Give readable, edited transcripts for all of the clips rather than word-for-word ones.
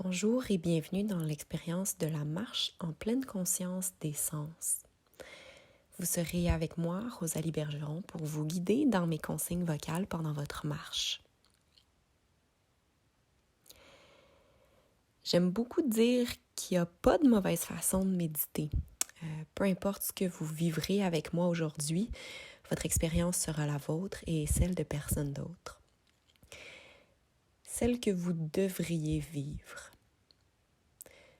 Bonjour et bienvenue dans l'expérience de la marche en pleine conscience des sens. Vous serez avec moi, Rosalie Bergeron, pour vous guider dans mes consignes vocales pendant votre marche. J'aime beaucoup dire qu'il n'y a pas de mauvaise façon de méditer. Peu importe ce que vous vivrez avec moi aujourd'hui, votre expérience sera la vôtre et celle de personne d'autre. Celle que vous devriez vivre.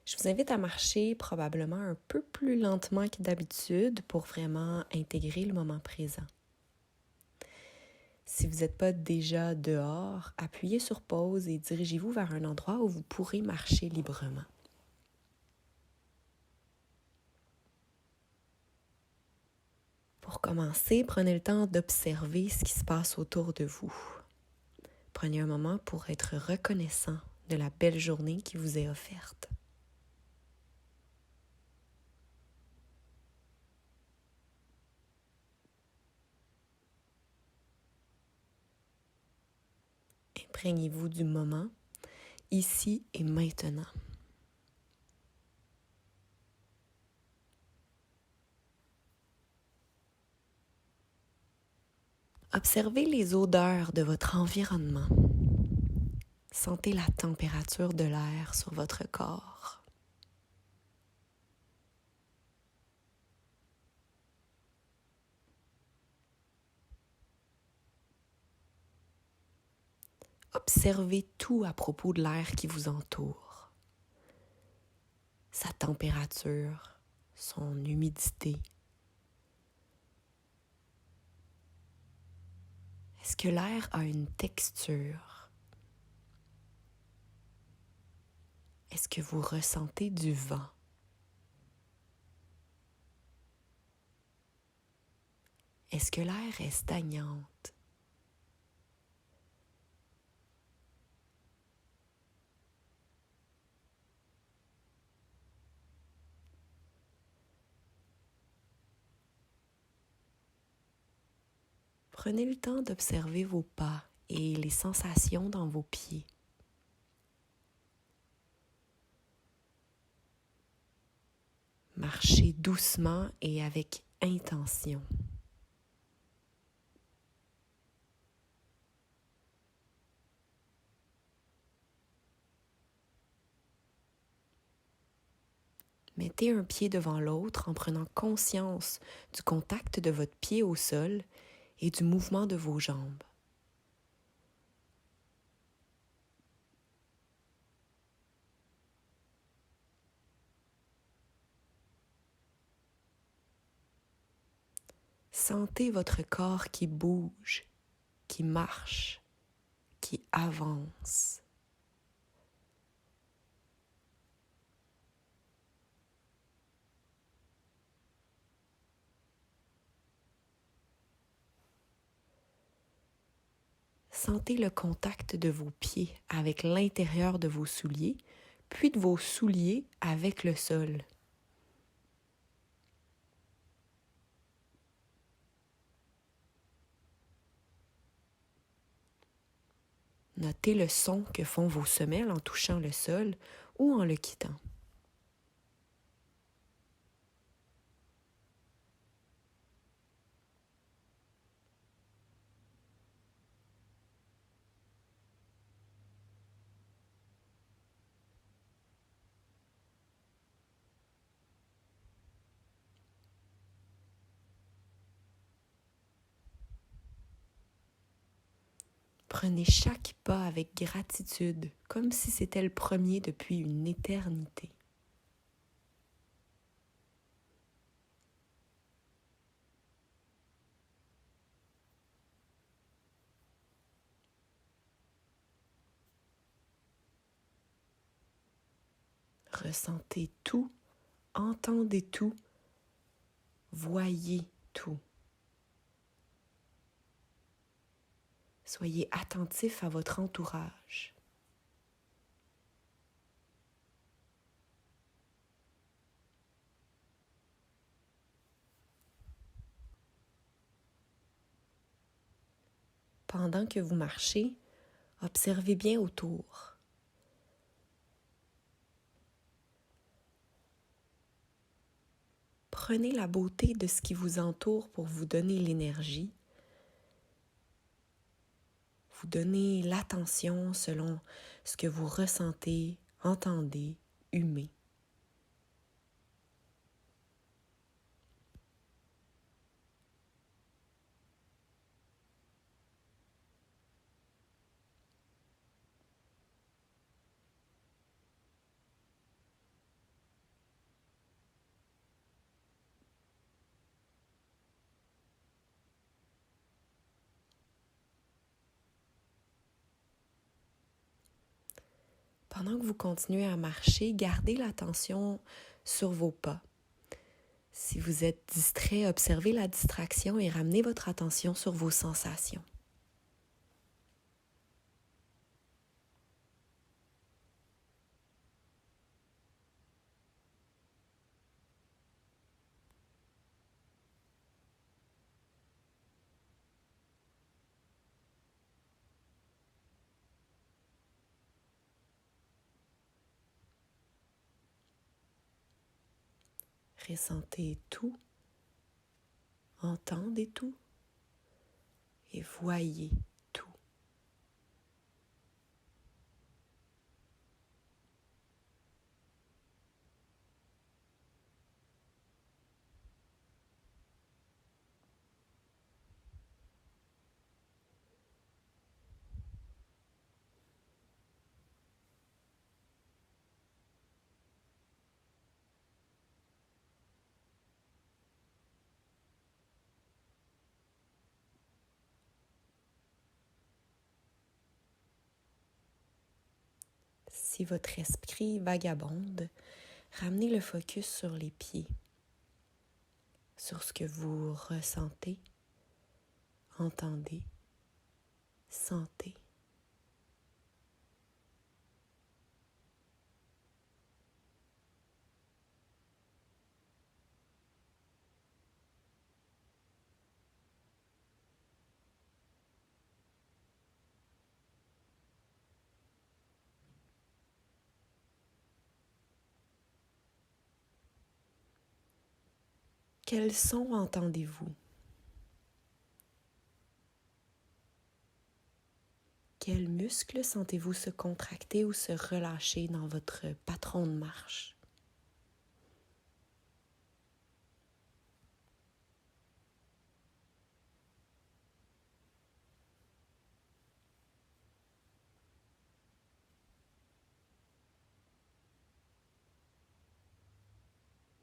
Je vous invite à marcher probablement un peu plus lentement que d'habitude pour vraiment intégrer le moment présent. Si vous n'êtes pas déjà dehors, appuyez sur pause et dirigez-vous vers un endroit où vous pourrez marcher librement. Pour commencer, prenez le temps d'observer ce qui se passe autour de vous. Prenez un moment pour être reconnaissant de la belle journée qui vous est offerte. Imprégnez-vous du moment, ici et maintenant. Observez les odeurs de votre environnement. Sentez la température de l'air sur votre corps. Observez tout à propos de l'air qui vous entoure. Sa température, son humidité. Est-ce que l'air a une texture? Est-ce que vous ressentez du vent? Est-ce que l'air est stagnante? Prenez le temps d'observer vos pas et les sensations dans vos pieds. Marchez doucement et avec intention. Mettez un pied devant l'autre en prenant conscience du contact de votre pied au sol et du mouvement de vos jambes. Sentez votre corps qui bouge, qui marche, qui avance. Sentez le contact de vos pieds avec l'intérieur de vos souliers, puis de vos souliers avec le sol. Notez le son que font vos semelles en touchant le sol ou en le quittant. Prenez chaque pas avec gratitude, comme si c'était le premier depuis une éternité. Ressentez tout, entendez tout, voyez tout. Soyez attentif à votre entourage. Pendant que vous marchez, observez bien autour. Prenez la beauté de ce qui vous entoure pour vous donner l'énergie. Vous donnez l'attention selon ce que vous ressentez, entendez, humez. Pendant que vous continuez à marcher, gardez l'attention sur vos pas. Si vous êtes distrait, observez la distraction et ramenez votre attention sur vos sensations. Ressentez tout, entendez tout et voyez tout. Si votre esprit vagabonde, ramenez le focus sur les pieds, sur ce que vous ressentez, entendez, sentez. Quels sons entendez-vous? Quels muscles sentez-vous se contracter ou se relâcher dans votre patron de marche?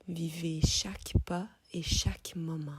Vivez chaque pas et chaque moment.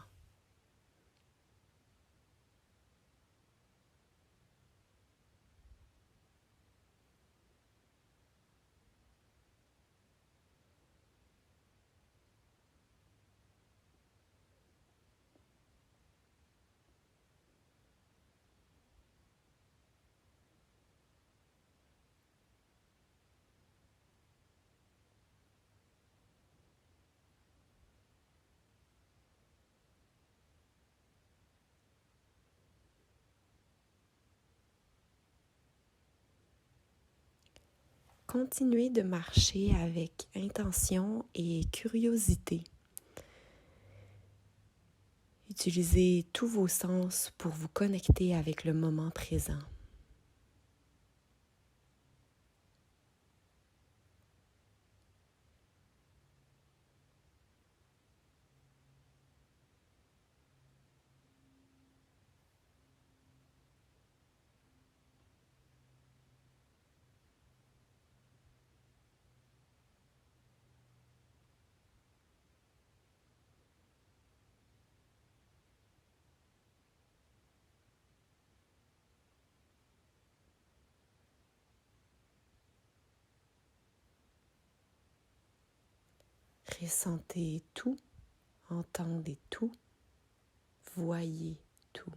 Continuez de marcher avec intention et curiosité. Utilisez tous vos sens pour vous connecter avec le moment présent. Ressentez tout, entendez tout, voyez tout.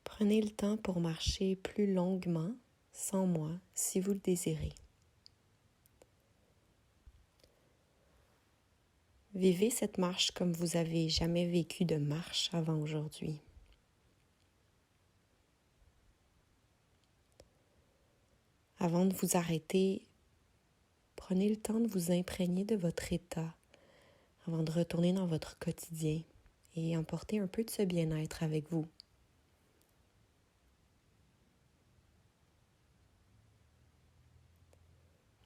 Prenez le temps pour marcher plus longuement, sans moi, si vous le désirez. Vivez cette marche comme vous avez jamais vécu de marche avant aujourd'hui. Avant de vous arrêter, prenez le temps de vous imprégner de votre état avant de retourner dans votre quotidien et emporter un peu de ce bien-être avec vous.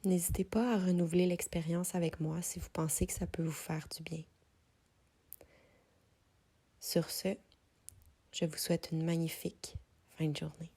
N'hésitez pas à renouveler l'expérience avec moi si vous pensez que ça peut vous faire du bien. Sur ce, je vous souhaite une magnifique fin de journée.